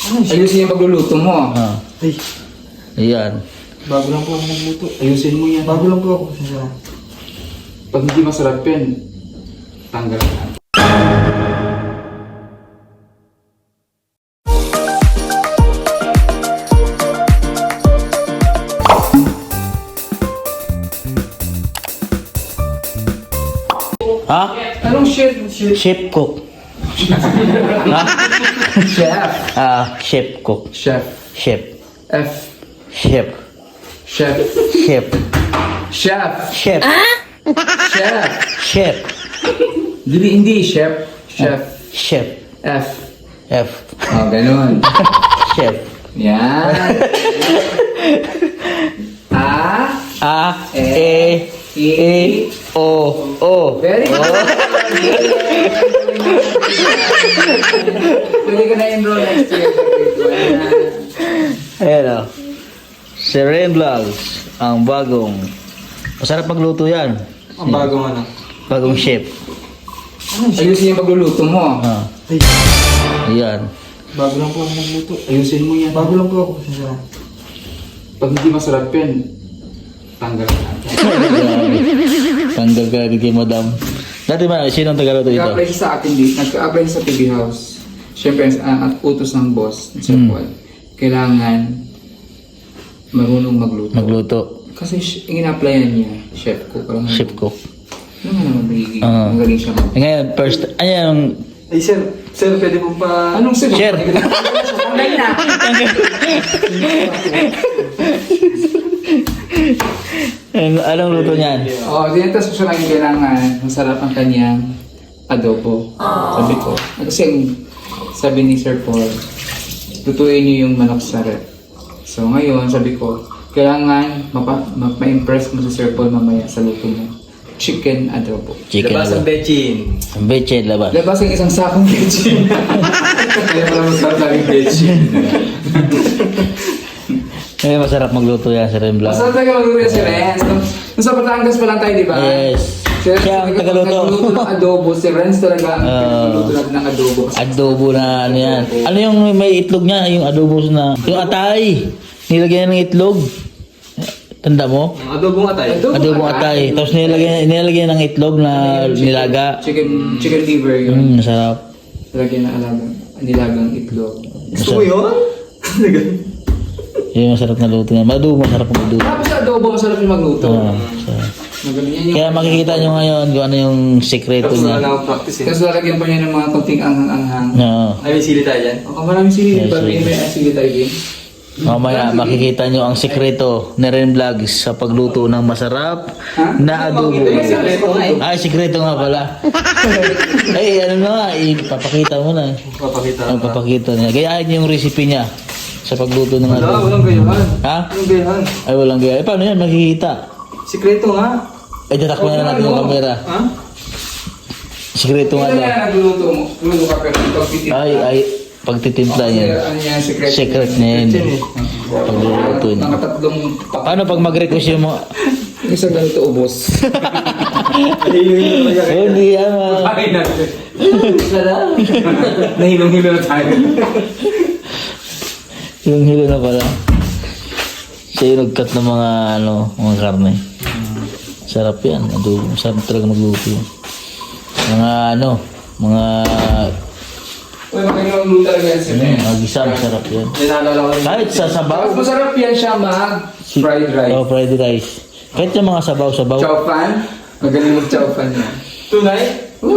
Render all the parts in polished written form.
Ayusin yung pagluluto mo. Ay, Ayan. bago lang po ako nagluto. Ayusin mo yan. Bago lang po ako. Pag hindi masarap yan, tanggal na. Ha? Anong shit? Chef cook. Ha? Chef. Chef cook. Chef. Chef. F. Chef. Chef. Chef. Chef. Chef. Chef. Chef. Hindi chef. Chef. Chef. F. F. Oh, ganun. Chef. Yan. A. E. O. Very good. Pwede ka na enroll next year. Ayan o. Si Ren Vlogs. Ang bagong. Masarap magluto yan. Ang bagong ano. Bagong chef. Ayusin yung pagluluto mo. Ay, Ayan. bago lang po ako nagluto. Ayusin mo yan. Bago lang po ako. Pag hindi masarap yan, tanggal na. Tanggal ka agad kay madam. Dati ba, sino ang tagaluto dito? Nag-apply siya sa akin dito. Nag-apply siya sa TV House. Siyempre, at utos ng boss, Sir Paul, kailangan marunong magluto. Magluto. Kasi in-applyan niya, chef ko. Parang Chef cook. Ano nga naman magiging? Ah. Ang galing siya. Ngayon, first, ayun. Ay, sir. Sir, pwede po pa... Anong sir? Share. Tanggal na. Anong luto niyan? Oo, dinitas ko siya lang yung kailangan. Masarap ang kanyang adobo. Sabi ko. Kasi sabi ni Sir Paul, tutuin niyo yung manok sa rep. So ngayon, sabi ko, kailangan ma-impress mo si Sir Paul mamaya sa luto mo. Chicken adobo. Chicken Labas ang adobo. bechin. Bechin, labas. Labas ang isang sakong veggie. Kaya pala masarap laging veggie. Ngayon, masarap magluto yan si Ren Vlogs. Masarap talaga magluto si Renz. Nung sa Batangas pa lang tayo, di ba? Yes. Si Renz Siya ang talaga tagaluto. nagluto ng adobo. Si Renz talaga ang nagluto natin ng adobo. Adobo na ano yan. Ano yung may itlog niya? Yung adobo na... Yung atay. Nilagyan ng itlog. Tanda mo? Ang adobong atay. Adobong atay. Tapos nilagyan ng itlog na nilaga. Chicken liver yun. Masarap. Lagyan ng nilagang itlog. Gusto mo yun? Yung masarap na luto niya. Adobo, masarap magluto. Tapos sa adobo, masarap yung magluto. Masarap. Magaling yan yung... Kaya makikita nyo ngayon kung ano yung sekreto Tapos wala na niya. akong practice eh. Tapos lalagyan pa niya ng mga konting anghang-anghang. Oo. Ay, may sili tayo dyan. Okay, maraming sili. Yes, Bago yes. may sili tayo din. Mamaya makikita nyo ang sekreto ni Ren Vlogs sa pagluto ng masarap na adobo. Ay, sekreto nga pala. Ay, ano na nga, ipapakita mo na. Papakita. Ang papakita niya. Gayahin niyo yung recipe niya sa pagluto ng Wala, adobo. walang gayahan. Ha? Walang gayahan. Ay, walang gaya. Eh, paano yan? Makikita. Sikreto nga. Ay, tatakbo na natin yung camera. Ha? Sekreto nga Ito daw. na nagluluto mo. Luto ka pero ito pitit. Ay, pagtitimpla niya. Ano yan, secret. Secret niya yun. Pagluluto niya. Nakatatlong Paano pag mag-request yung mga... isang ganito ubos. Oh, hindi yan. Ay, natin. Sarap. Nahilong-hilo na tayo. Yung hilo na pala. Siya yung nag-cut ng mga, mga karne. Sarap yan. Adobo. Sarap talaga magluto yun. Mga Uy, magaling magluto talaga yan si Ben. magisa, masarap yan. Nalala ko. Kahit sa sabaw. Mas masarap yan siya fried rice. Oh, fried rice. Kahit yung mga sabaw-sabaw. Chow fan. Magaling mag-chow fan yan. Tunay?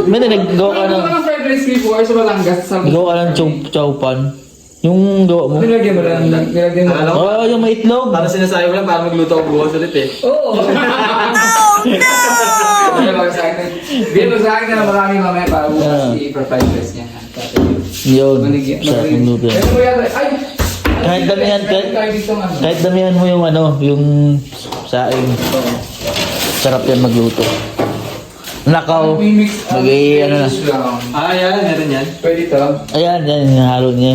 May naggawa ka Ano ng... ka ng fried rice before sa Batangas? Nagawa ka ng chowpan. Yung gawa mo. Nilagyan mo lang. Nilagyan mo. Alam mo? Oh, yung may itlog. Para sinasabi mo lang para magluto ako bukas ulit eh. Oo. Bigyan mo sa akin. Bigyan mo sa akin na marami mamaya para bukas i-fried rice niya. Yun. Sarap ng luto yan. Ano mo yata? Ay! Kahit damihan, Tayo dito nga. kahit damihan mo yung saing. Sarap yan magluto. Nakaw. Mag-i, ano na. Ah, yan. Meron yan. Pwede to. Ayan, yan, halo niya.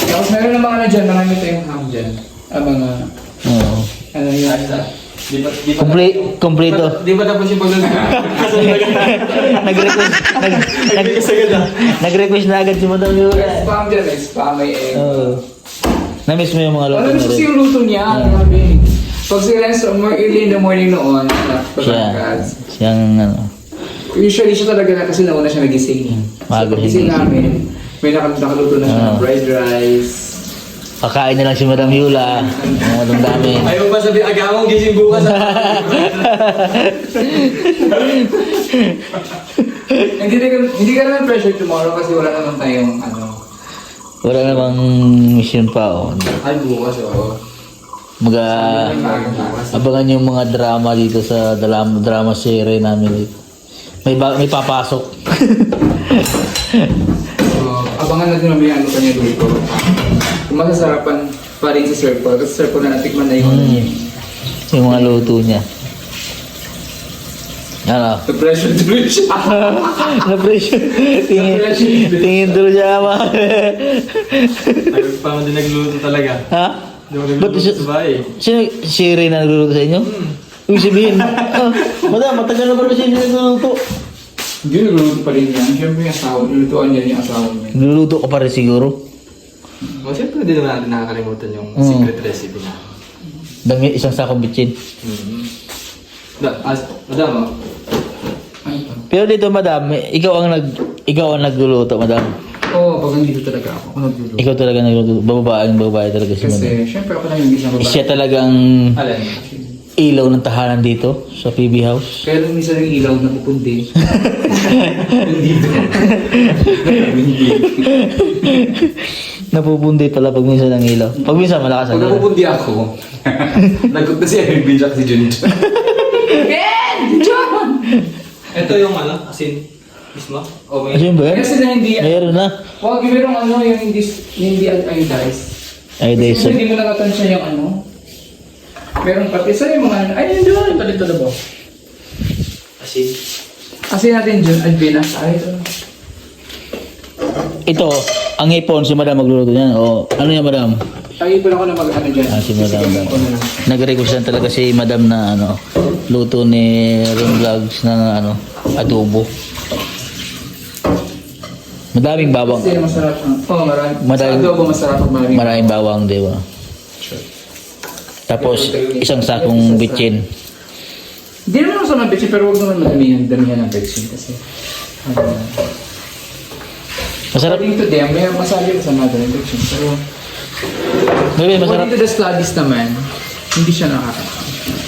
Tapos meron ng mga na dyan, marami tayong ham dyan. Mga, Oo. ano yun, Kompleto. Di ba tapos yung pagluluto? Nag-request, nag-request na agad si Madam Yola. Spam dyan, spam may egg. Na-miss mo yung mga luto Ano na kasi rin. yung luto niya? Grabe. Pag sila sa more early in the morning noon, Siya. Siyang ano. usually siya talaga na kasi nauna siya nagising. Maaga So, siya pagising nagising. namin, may nakaluto na siya ng fried rice. Kakain na lang si Madam Yola. Ang walang dami. Ayaw mo ba sabi, agawang gising bukas. Hindi ka naman pressure tomorrow kasi wala naman tayong ano. Wala namang mission pa. Oh. Ay, bukas, oo. Abangan yung mga drama dito sa drama series namin dito. May papasok. So, abangan natin mamaya ano kanya dito. Kung masasarapan pa rin si Sir Paul. Kasi Sir Paul na natikman na yung ano niya. Yung mga luto niya. Ano? The pressure tuloy siya. Na-pressure. Tingin tuloy siya ama. Ayaw pa man din nagluluto talaga. Ha? Hindi mo Ba't nagluluto sa bahay. si Ray na nagluluto sa inyo? Ibig sabihin, madam, matagal na pala siya hindi nagluluto. Hindi, nagluluto pa rin yan. Siyempre yung asawa, nilulutuan niya yung asawa niya. Nagluluto ka pa rin siguro. O, siyempre hindi naman natin nakakalimutan yung Mm. secret recipe na. Dami isang sakong bitchin. Madam, oh. Pero dito, madam, ikaw ang nagluluto, madam. Oo, pag nandito talaga ako nagluluto. Ikaw talaga nagluluto. Babae talaga si madam. Kasi, siyempre ako lang yung isang babae. Siya talagang Alin? ilaw ng tahanan dito sa PB House. Kaya lang minsan yung ilaw na pupundi. Nandito. Napupundi pala pag minsan ang ilaw. Pag minsan malakas ang Pag ilaw. napupundi ako, nagkot na si Erwin Jack si Jun. Ben! John! Ito yung ano, asin. Mismo? O may... Kasi ba yan? Kasi na hindi... Meron na. Huwag merong ano, yung hindi iodized. Ay, Kasi dahil hindi mo nakatansya yung ano. Meron pati. Saan yung mga ano? Ay, yun doon. Balik to the box. Asin. Kasi natin dyan, Albinas. Ay, ito. ito, ang hipon, si madam magluluto niyan. O, ano yan, madam? Ay, ipon ako na mag-ano dyan. Si madam. Sisigawan ko na lang. Nag-request lang talaga si madam na ano, luto ni Ron Vlogs na ano, adobo. Madaming bawang. Kasi masarap siya. Oo, marami. Madaming- Sa adobo masarap pag maraming. Maraming bawang, di ba? Tapos, isang sakong bitchin. Hindi naman ako sa mga bitchin, pero huwag naman damihan ng bitchin kasi. Masarap. According to them, may masabi ko sa mga ng bitchin. Pero, Baby, masarap according to the studies naman, hindi siya nakakatawa.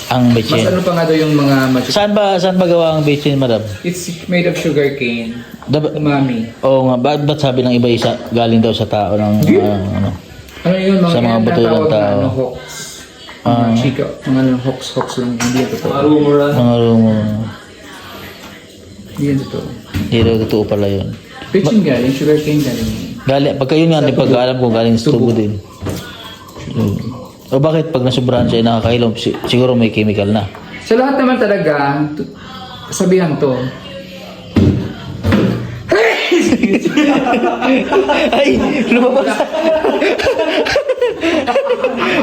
ang Mas bitchin. ano pa nga daw yung mga match. Saan ba gawa ang bitchin, madam? It's made of sugar cane. Umami. Oo nga, ba't sabi ng iba isa galing daw sa tao ng ano? Ano yun, mga Sa mga yan buto ng natawag na tao. ano, hawks. Mga chika, mga ano, hawks lang. Hindi yan totoo. Mga rumor Mga rumo. Hindi yan totoo. Hindi daw totoo pala yun. Pitching galing, sugar cane galing. Pagka yun nga, pagkaalam ko galing sa tubo din. O bakit pag nasubrahan siya nakakahilom, siguro may chemical na. Sa lahat naman talaga, sabihan to. Ay, lumabas.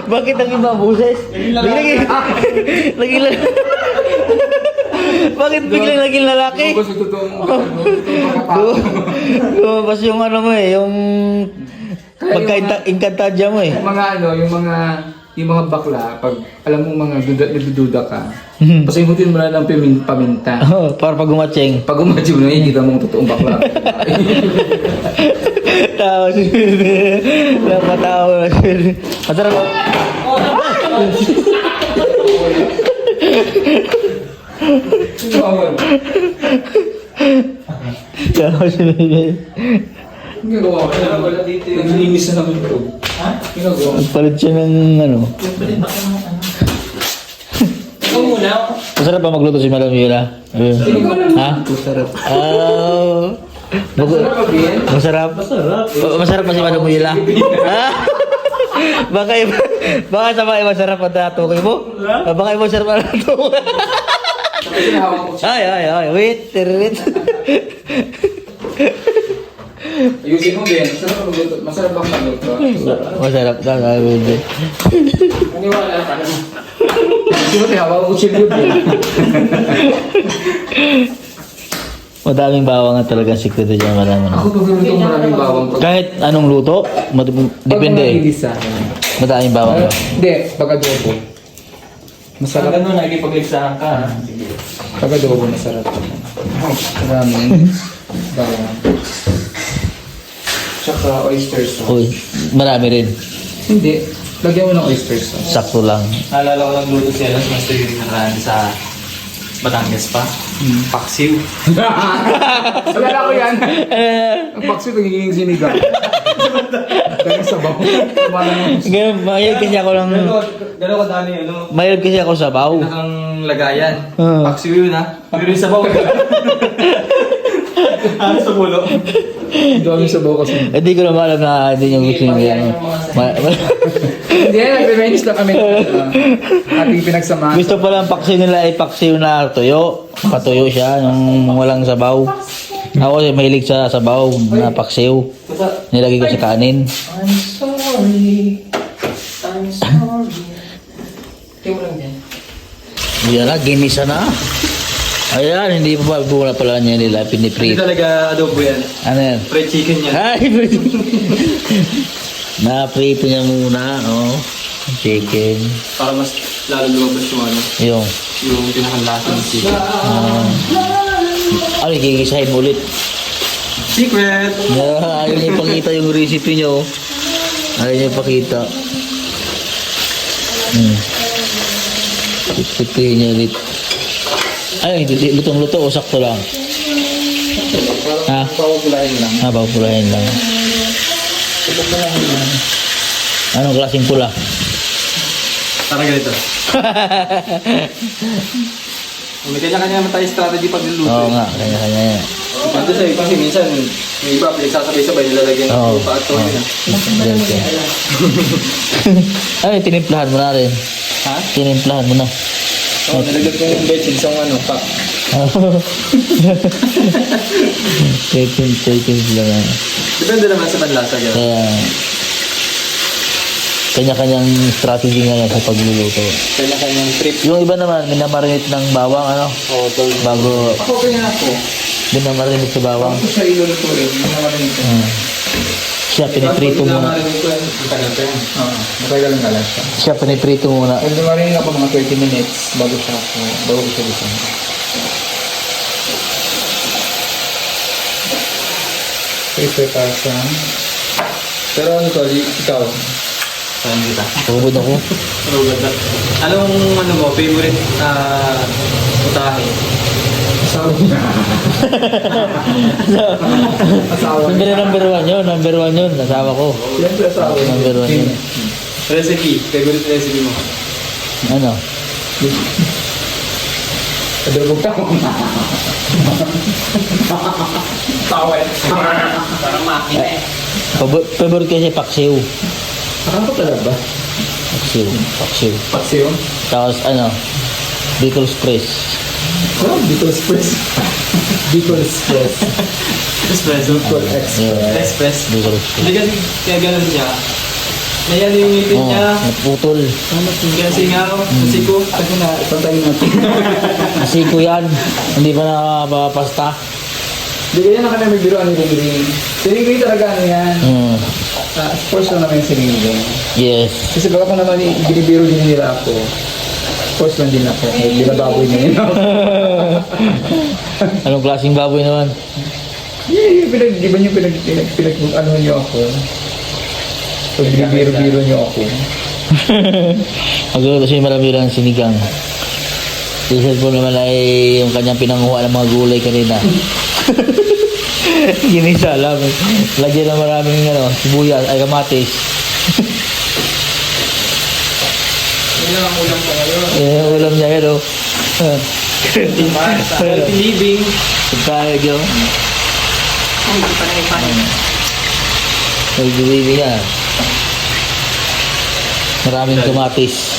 Bakit ang iba buses? Naging Bakit biglang naging lalaki? Tapos yung totoong makapako. Lumabas yung ano mo eh, yung pagka-inkantadya mo eh. Yung mga ano, yung mga bakla, pag alam mo mga nagdududa ka, pasimutin mo na ng paminta. Para pag umatseng. Pag umadyo mo na, nakikita mo ang totoong bakla. Tapos, napatawa na siya. Masarap ba? Tapos, Ang gagawa ko na wala dito. Naglilinis na naman ito. Ha? Ginagawa. nagpalit siya ng ano. Ikaw muna. Masarap ba magluto si Madam Yula? Ha? Masarap. Masarap ba, Ben? Masarap? Masarap pa si Madam Yula? Ha? Baka sa mga masarap ang tatukoy mo? Baka yung masarap ang tatukoy. Ay. Wait. Ayusin mo din. Masarap magluto. Masarap bang magluto? Masarap na gagawin din. Maniwala ka naman. Siguro hawak ko chili din. Madaming bawang nga talaga sikreto dyan, malaman. Ako pag luto maraming bawang. Kahit anong luto, depende. Pag Madaming bawang. Hindi, pag adobo. Masarap. Masarap. Ganun, nakikipagligsahan ka. Pag adobo, masarap. Maraming bawang. Tsaka oyster sauce. Uy, marami rin. Hindi. Lagyan mo ng oyster sauce. Sakto lang. Naalala ko lang luto siya lang. Mas yung nakaraan sa Batangas pa. Paksiw. Alala ko yan. Ang pakso nagiging sinigang. Kaya sabaw. Ganun, mayroon kasi ako lang... Gano'n kadami, ano? Mayroon kasi ako sa baw. Pinakang lagayan. Ah. Paksiw yun ha. Pero yung sabaw. Ano sa bulo? Dami sabaw kasi. Hindi ko naman alam na hindi nyo gusto yung gano'n. Hindi, nagre-reminis lang kami ating pinagsamahan. Gusto pala ang paksiw nila ay paksiw na tuyo. Patuyo siya, yung walang sabaw. Ako kasi mahilig sa sabaw na paksiw. Nilagay ko sa kanin. I'm sorry. I'm sorry. Tingnan mo lang yan. Yan na, ginisa na. Ayan, hindi pa ba pala niya nila Hindi piniprito. talaga adobo yan. Ano yan? Fried chicken yan. Ay, na-prito niya muna, oh. Chicken. Para mas lalo lumabas yung ano. Yung Pinakalasa ng chicken. ano, gigisahin mo ulit. Secret! Ayaw niya ipakita yung recipe niyo. Ayaw niya ipakita. Pipihin niya ulit. Ay, lutong-luto o sakto lang? Ha? Pawagulahin lang. Papulahin lang. Anong klaseng pula? Parang ganito. May kanya-kanya naman tayo strategy pag niluto. Oo nga, kanya-kanya yan. Pwede sa'yo kasi minsan yung iba pinagsasabay-sabay nilalagyan ng Oo. lupa at toyo na. Ganito. Ay, tinimplahan mo na rin. Ha? Tinimplahan mo na. Oo, nilagyan ko yung betchin sa ano, pack. Tinimplahan lang. Depende naman sa panlasa. Gano'n. Kaya, kanya-kanyang strategy nga yan sa pagluluto. Kanya-kanyang trip. Yung iba naman, minamarinate ng bawang, ano? Oo, tol. Bago Ako kaya ako. minamarinate sa bawang. Ako sa iluluto rin. Nanawarin ito. Siya, piniprito muna. Matagal pa yan. Oo, matagal lang lang siya. Siya, piniprito muna. Pag lumarin ako mga 30 minutes bago ko siya gusto. Prepare sa... Pero ano to, ikaw? Saan kita? Pagod ako. Ano ganda? Anong ano mo, favorite putahe? Asawa niya. Asawa Hindi niya. na number one yun. Asawa ko. Siyempre asawa niya. Number one yun. Recipe. Favorite recipe mo? Ano? Kadulog ka mo. Tawet. Parang makina eh. Favorite kasi paksiw. Ako talaga ba? Paksiw. Paksiyon? Tapos ano? Bicol Express. Oh, Bicol Express. Bicol Express. Espresso. Bicol Express. Express. Bicol Express. Hindi kasi kaya ganun siya. Nayan yung ngipin Oh, niya. naputol. Kasi nga ako, kasi ko. Ako na, ipantayin natin. Asiko yan. Hindi pa nakapapasta. Hindi kaya na kami biruan ni Ringring. Si Ringring talaga ano yan. Sports lang naman yung si Ringring. Yes. Kasi baka pa naman binibiro din nila ako. Sports lang din ako. Binababoy na yun. Anong klaseng baboy naman? Di ba niyo ano niyo ako? Pag binibiro-biro niyo ako. Magluluto siya marami lang sinigang. Yung cellphone naman ay yung kanyang pinanguha ng mga gulay kanina. Ginisa lang. Lagyan ng maraming sibuyas, ay kamatis. Yun ang ulam ko ngayon. Yung ulam niya yun, oh. Healthy living. Pagkayag yun. Ay, hindi pa na Nag-delivery yan. Maraming kamatis.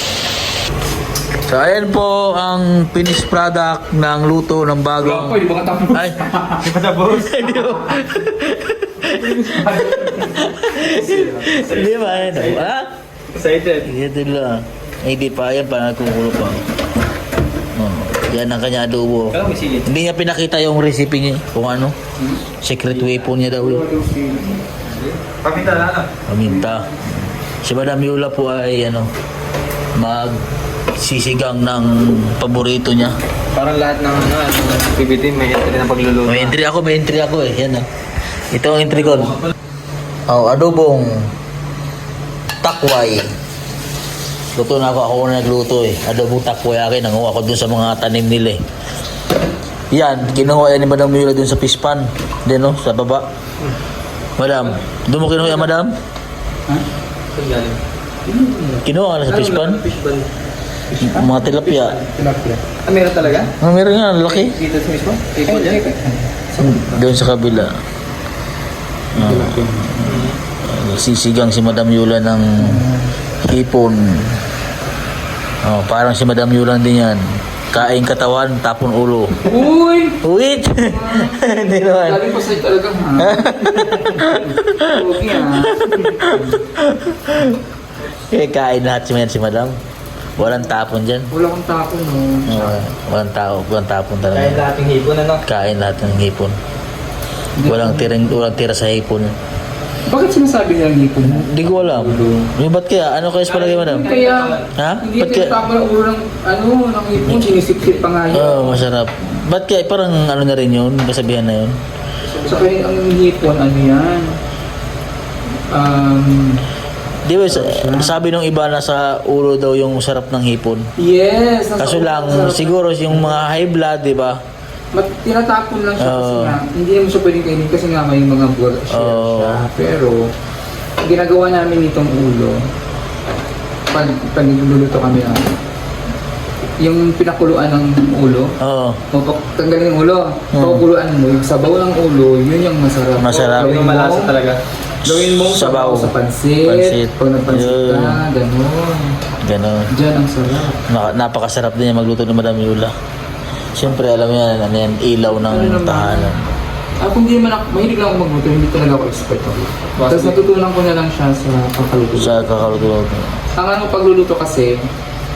So, ayan po ang finished product ng luto ng bagong... Di ba katapos? Ay, Di pa tapos? hindi po. Hindi ba? Ano? Ha? Excited. Ito lang. Ay, di pa. Yan pa. Nagkukulo pa. Oh, yan ang kanya adobo. Kaya may sili. Hindi niya pinakita yung recipe niya. Kung ano. Secret weapon niya daw. Paminta na. Paminta. Si Madam Yola po ay magsisigang ng paborito niya. Parang lahat ng activity may entry na pagluluto. May entry ako eh. Yan Ito ang entry ko. Oh, adobong takway. Luto na ako na nagluto eh. Adobong takway akin. Nanguha ko dun sa mga tanim nila eh. Yan, kinuha yan ni Madam Yola dun sa pispan. Din sa baba. Madam, doon mo kinuha yan, Madam? Ha? Saan galing? Kinuha ka na sa pispan? Mga tilapia. Tilapia. Ah, meron talaga? Meron nga, laki. Dito sa mismo? Table dyan? Doon sa kabila. Sisigang si Madam Yola ng hipon. Parang si Madam Yola din yan. Kain katawan, tapon ulo. Uy! Wait! Hindi naman. Lagi pa sa'yo talaga, ha? Okay, ha? Kain lahat si Madam. Walang tapon dyan. Wala kang tapon, no? Walang tapon talaga. Kahit lahat ng hipon, ano? Kain lahat ng hipon. Walang tira sa hipon. Bakit sinasabi nilang hipon mo? Hindi ko alam. Yung ba't kaya? Ano kaya sa palagay, Madam? Kaya, Ha? hindi Ba't kaya? tama ng ulo ng hipon, sinisip-sip pa nga yun. Oo, masarap. Ba't kaya? Parang na rin yun, kasabihan na yun. So, kaya ang hipon, yan? Di ba, sabi nung iba na sa ulo daw yung sarap ng hipon. Yes! nasa Kaso ulo lang, ang sarap. siguro yung mga high blood, di ba? Tinatapon lang siya kasi Oo. nga, hindi naman siya pwedeng kainin kasi nga may mga blood siya. Oo. Pero, ginagawa namin itong ulo, pag nagluluto kami yung pinakuluan ng ulo, Oo. tanggalin yung ulo, pakukuluan mo, yung sabaw ng ulo, yun yung masarap. Masarap. Gawin Yung malasa talaga. Gawin mo Sabaw. sa pansit, pag nagpansit Yun. ka, gano'n. Ganon. Diyan ang sarap. Napakasarap din yung magluto ni Madam Yola. Siyempre, alam yan, ano yan, ilaw ng Ano naman? tahanan. Kung hindi naman ako, mahilig lang ako magluto, hindi talaga ako expert ako. Tapos natutunan ko na lang siya sa kakaluto. Sa kakaluto. Ang pagluluto kasi,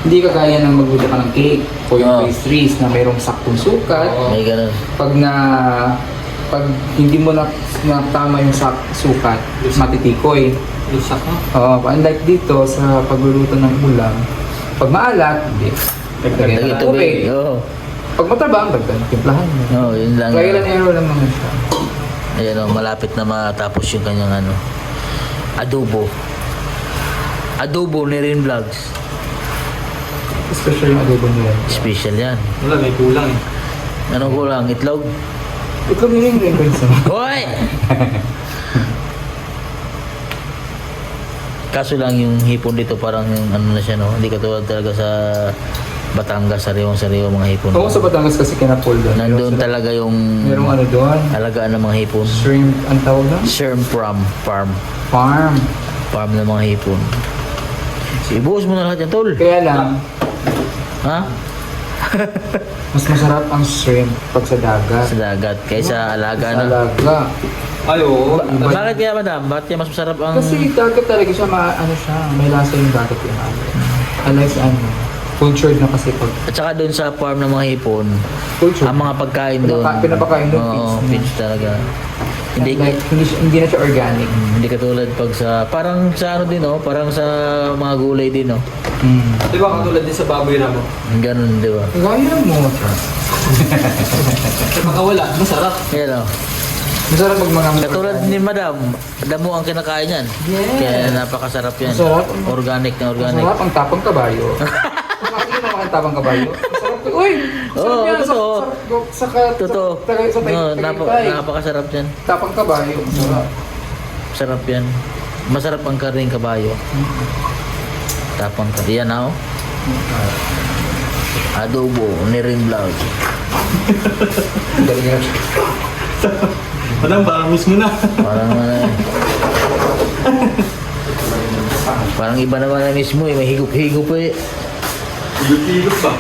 hindi kagaya ng magluto ka ng cake o yung Oo. pastries na mayroong saktong sukat. May ganon. Pag hindi mo na tama yung sukat, matitikoy. Lusak mo. Unlike dito sa pagluluto ng ulam, pag maalat, hindi. Dagdagan Lagi ng tubig. tubig. Oo. Pag matabang, dagdagan timplahan mo. Oo, yun lang. Trial and error lang naman siya. Ayan o, malapit na matapos yung kanyang adobo. Adobo ni Rin Vlogs. Especially yung adobo nila. Special yan. Wala, may kulang eh. Anong kulang? Itlog? Ito yung ingredients mo. Hoy! Kaso lang yung hipon dito parang ano na siya no, hindi katulad talaga sa Batangas, sariwang mga hipon. Oo, sa Batangas kasi kinapol doon. Nandun talaga yung Merong ano doon? alagaan ng mga hipon. Shrimp, ang tawag doon? Sherm farm Farm. ng mga hipon. Ibuhos mo na lahat yan, tol. Kaya lang, Ha? mas masarap ang shrimp pag sa dagat. Sa dagat, kaysa alaga Sa na. alaga. Ay, oo. Bakit kaya, madam? Bakit kaya mas masarap ang... Kasi dagat talaga siya, ano siya, may lasa yung dagat yung ano. Unlike sa cultured na kasi pag At saka doon sa farm ng mga hipon, cultured. ang mga pagkain doon. Pinapakain doon, Oo, feeds na. feeds talaga. Hindi, Like, hindi na siya organic. hindi katulad pag sa... Parang sa ano din, oh, parang sa mga gulay din, oh. Di ba katulad din sa baboy na mo? Ganun, di ba? Gaya mo. Baka wala, masarap. Yan, oh. Masarap pag mga Katulad ni madam, damo ang kinakain yan. Yes. Kaya napakasarap yan. Masarap. Organic na organic. Masarap ang tapang kabayo. Kasi naman ang tapang kabayo. Masarap. Uy! Oo, Sarap yan. totoo. Totoo. Sa No, Tagaytay. napakasarap yan. Tapang kabayo. Masarap. Sarap yan. Masarap ang karning kabayo. Tapang ka. Yan, oh. Adobo, ni Rin Vlog. Galing yan. Madam, baka miss mo na. Parang parang iba naman na mismo eh. May higup-higup eh. Higop ba?